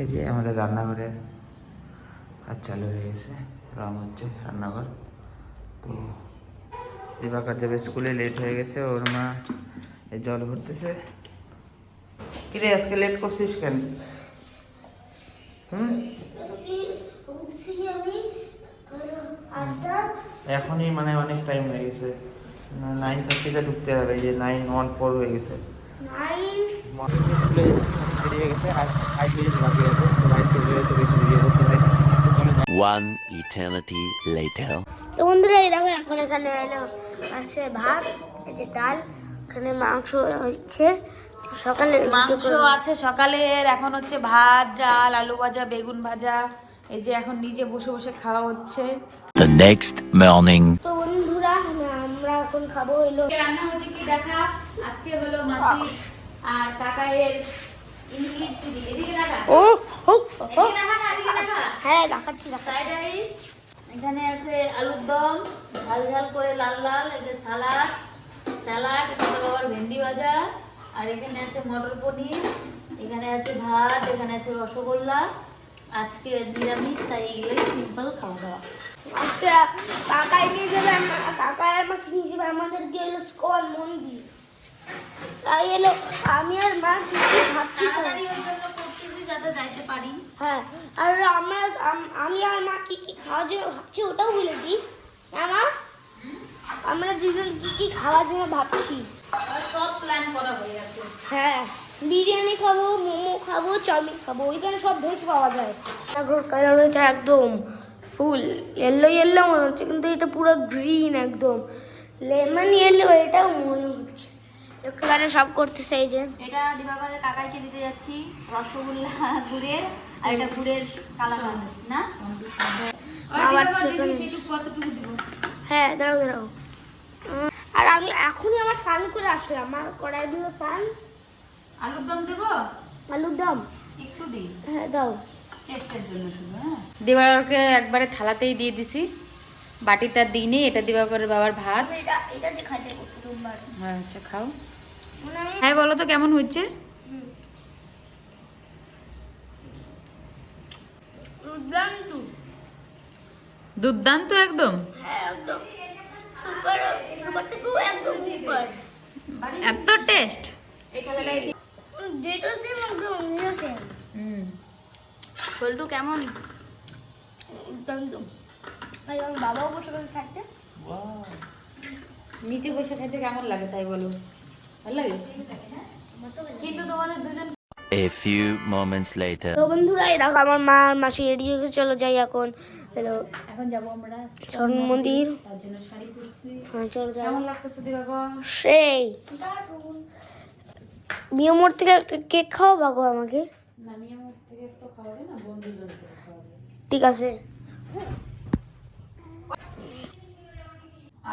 এই যে আমাদের রান্নাঘরের কাজ চালু হয়ে গেছে, রং হচ্ছে রান্নাঘর। তো দিবাকর যাবে স্কুলে, লেট হয়ে গেছে, ওর মা এই জল ভরতেছে। কিরে আজকে লেট করছিস কেন? এখনই মানে অনেক টাইম হয়ে গেছে, 9:30 ঢুকতে হবে। এই যে 9:14 হয়ে গেছে। স্কুলে বেরিয়ে গেছে, আর 5 মিনিট বাকি আছে। বাড়িতে বেরোতে বেশি ভিডিও করতে হবে। One eternity later. তো বন্ধুরা এই দেখো এখন এখানে এলো আছে ভাত, এই যে ডাল, এখানে মাংস হচ্ছে। সকালে মাংস আছে সকালের, এখন হচ্ছে ভাত ডাল আলু ভাজা বেগুন ভাজা। এই যে এখন নিজে বসে বসে খাওয়া হচ্ছে। The next morning. তো বন্ধুরা আমরা এখন খাবো হলো রান্না হচ্ছে কি দেখা, আজকে হলো মাসি আর কাকায়ের ইংলিশ দিদি। এদিকে দেখা, ও এদিকে দেখা না, এদিকে দেখা। হ্যাঁ দেখাচ্ছি ফ্রাইড রাইস, এখানে আছে আলুর দম ঝাল ঝাল করে লাল লাল, এই যে সালাড স্যালাড, এখানে আবার ভেন্ডি ভাজা, আর এখানে আছে মটর পনির, এখানে আছে ভাত, এখানে আছে রসগোল্লা। আজকে নিরামিষ, তাই এগুলো সিম্পল খাওয়া দাওয়া। আজকে কাকাই নিয়ে যাবে, কাকা আর মাসি নিয়ে যাবে আমাদেরকে হলো স্কন মন্দির। তাই এলো আমি আর মা কিছু ভাবছি। তাড়াতাড়ি ওই জন্য করতেছি যাতে যাইতে পারি। হ্যাঁ, আর আমি আর মা কি কি খাওয়ার জন্য ভাবছি ওটাও বলে দিই না মা। আমরা দুজন কি কি খাওয়ার জন্য ভাবছি, আর সব প্ল্যান করা হয়ে গেছে। হ্যাঁ বিরিয়ানি খাবো, মোমো খাবো, চাউমিন খাবো, ওইখানে সব ভেজ পাওয়া যায়। এখন কালার হয়েছে একদম ফুল ইয়েলো ইয়েলো মনে হচ্ছে, কিন্তু এটা পুরো গ্রিন একদম লেমন ইয়েলো, এটাও মনে হচ্ছে। এখানে সব করতেছে এই যে এটা দিবাকরের কাকাইকে দিতে যাচ্ছি রসগোল্লা গুড়ের, আর এটা গুড়ের কালাকাঁদ না আবার কতটুকু দিব। হ্যাঁ দাঁড়াও দাঁড়াও। আর আমি এখনই আমার স্নান করে আসলাম, আমার কড়াই দিল স্নান। আলুর দম দেব, আলুর দম একটু দিই হ্যাঁ দাও। টেস্টের জন্য শুধু। হ্যাঁ, দিবাকরকে একবারে থালাতেই দিয়ে দিছি, বাটিটা দিইনি। এটা দিবাকরের বাবার ভাত। এটা এটা দিয়ে খাইতে প্রথমবার। আচ্ছা খাও। মানে আমি হ্যাঁ বলো তো কেমন হচ্ছে? দুর্দান্ত। দুর্দান্ত একদম। হ্যাঁ একদম সুপার, সুপার থেকেও একদম সুপার। এত টেস্ট। যেটা সেম একদম নিরসে। বলটু কেমন? দুর্দান্ত। আর আমার বাবাও বসে বসে থাকতে। নিচে বসে খেতে কেমন লাগে তাই বলো? ভালো লাগে কিন্তু তোমাদের দুজন। A few moments later. তো বন্ধুরা এই দেখো আমার মা আর মাসি রেডি হয়ে গেছে, চলো যাই এখন। হ্যালো এখন যাবো আমরা স্বর্ণ মন্দির। তার জন্য শাড়ি পরছি। হ্যাঁ চলো যাই। কেমন লাগতেছে দিবাকর? সেই বিয়েমোড় থেকে একটা কেক খাও বাগো আমাকে। নামিয়ে মুখ থেকে তো খাওয়াবে না, বন্ধুজন থেকে খাওয়াবে। ঠিক আছে।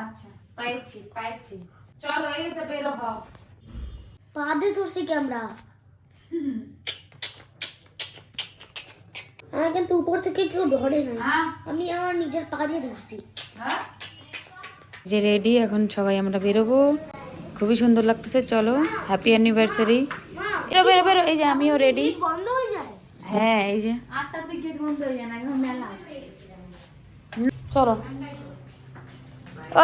আচ্ছা পাইছি পাইছি, চলো এই সব বেরো হও। পাদে ধরছি ক্যামেরা। আমার কিন্তু উপর থেকে কেউ ধরে না, হ্যাঁ আমি আমার নিজের পা দিয়ে ধরছি। হ্যাঁ যে রেডি, এখন সবাই আমরা বেরোবো। খুবই সুন্দর লাগতেছে, চলো হ্যাপি অ্যানিভার্সারি। বেরো বেরো বেরো, এই যে আমিও রেডি। বন্ধ হয়ে যায়। হ্যাঁ এই যে 8টার দিকে বন্ধ হয়ে যায় না, এখন মেলা। চলো। ও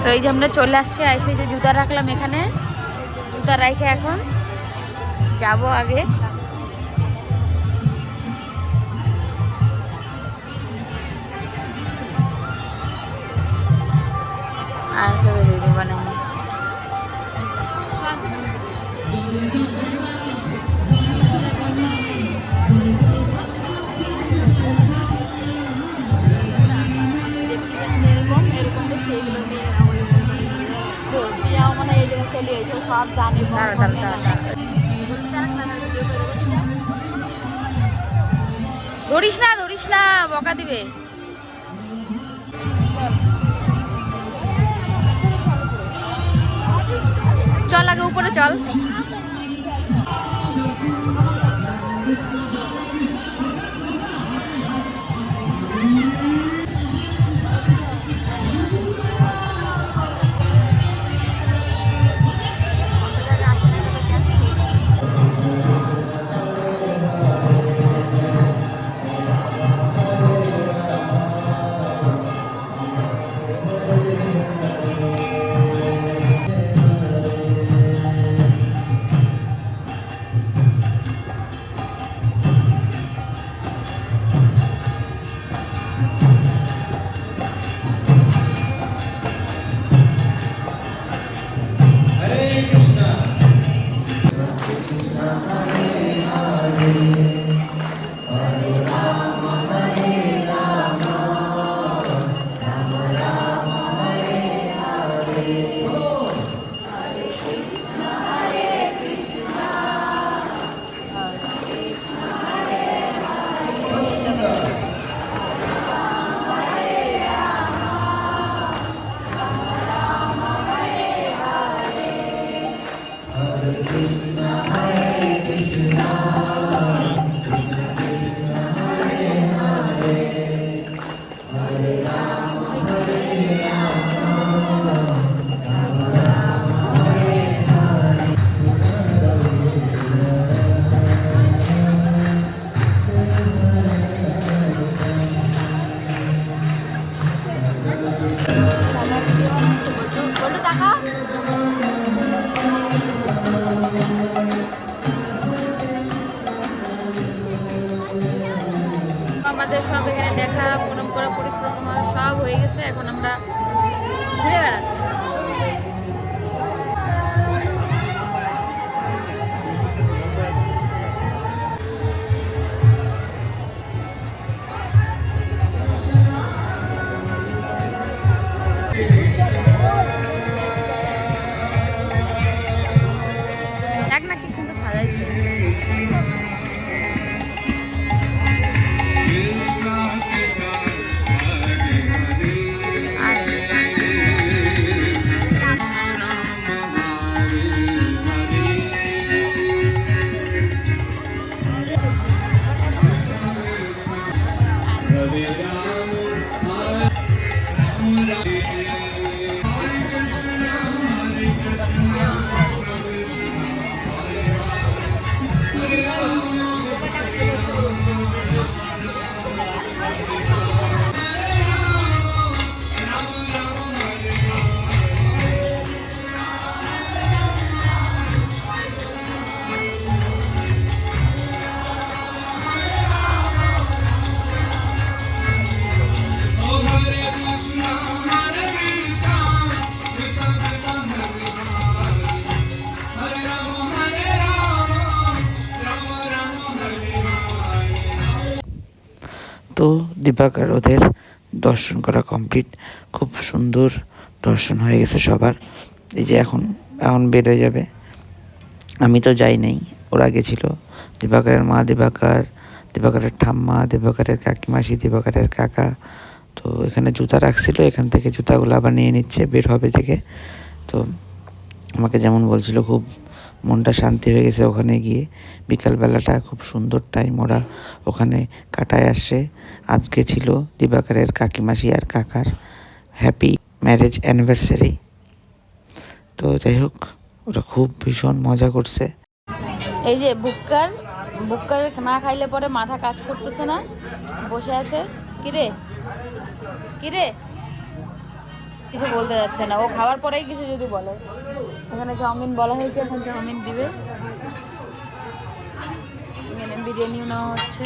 তো এই যে আমরা চলে আসছি, এসে যে জুতা রাখলাম এখানে, জুতা রাখে এখন যাব আগে। আর সবাই রেডি বানাই। ধরিস না ধরিস না, বকা দিবে। চল আগে উপরে চল। আমাদের সব এখানে দেখা প্রণাম করা পরিক্রমা সব হয়ে গেছে, এখন আমরা ঘুরে বেড়াচ্ছি। দেখ না কি সুন্দর সাজাইছে। তো দিবাকর ওদের দর্শন করা কমপ্লিট, খুব সুন্দর দর্শন হয়ে গেছে সবার। এই যে এখন বের হয়ে যাবে। আমি তো যাই নাই, ওরা গেছিল। দিবাকরের মা, দিবাকরের ঠাম্মা, দিবাকরের কাকিমাসি, দিবাকরের কাকা। তো এখানে জুতা রাখছিল, এখান থেকে জুতাগুলো আবার নিয়ে নিচ্ছে বের হবে থেকে। তো আমাকে যেমন বলছিল, খুব মনটা শান্তি হয়ে গেছে ওখানে গিয়ে। বিকালবেলাটা খুব সুন্দর টাইম ওরা ওখানে কাটায় আসে। আজকে ছিল দিবাকরের কাকিমাসি আর কাকার হ্যাপি ম্যারেজ অ্যানিভার্সারি। তো যাই হোক, ওরা খুব ভীষণ মজা করছে। এই যে বুক্কার না খাইলে পরে মাথা কাজ করতেছে না, বসে আছে। কিরে কিরে কিছু বলতে যাচ্ছে না, ও খাওয়ার পরেই কিছু যদি বলে। এখানে চাউমিন বলা হয়েছে, এখন চাউমিন দিবে। এখানে বিরিয়ানিও নেওয়া হচ্ছে।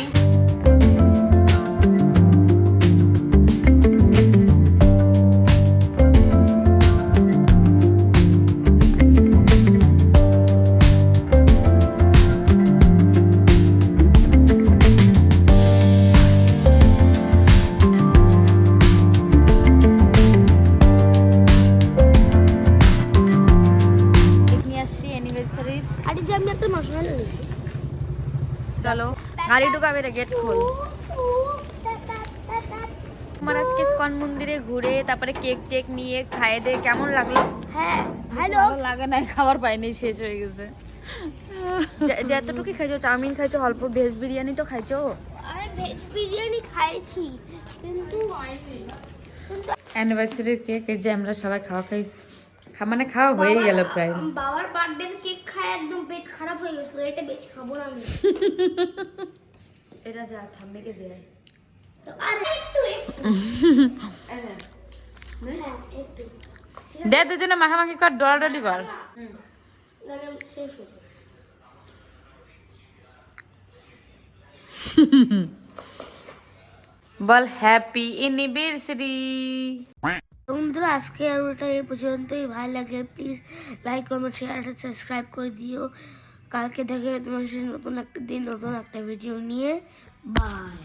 চলো গাড়ি ঢুকাবে রে, গেট খোল। তোমার আজকে ইস্কন মন্দিরে ঘুরে তারপরে কেক টেক নিয়ে খাইয়ে দিয়ে কেমন লাগলো? হ্যাঁ ভালো লাগে না, খাবার পাইনি, শেষ হয়ে গেছে। যতটুকু খাইছো, চাউমিন খাইছো, অল্প ভেজ বিরিয়ানি তো খাইছো। আমি ভেজ বিরিয়ানি খাইছি, কিন্তু অ্যানিভার্সারির কেক এই যে আমরা সবাই মানে খাওয়া হয়ে গেল প্রায়। বাবার বার্থডে কেক খায় একদম পেট খারাপ হয়ে গেছিল, এটা বেশি খাবো না আমি। এটা যা ঠাম্মিকে দেয় তো আর একটু হ্যাঁ একটু দে, দুজনে মাখামাখি কর, ডলাডলি কর। মানে শেষ হয়ে বল হ্যাপি অ্যানিভার্সারি। বন্ধুরা, আজকে আর ওটা এই পর্যন্তই। ভালো লাগলে প্লিজ লাইক কমেন্ট শেয়ার আর সাবস্ক্রাইব করে দিও। কালকে দেখে তোমার নতুন একটা দিন, নতুন একটা ভিডিও নিয়ে। বাই।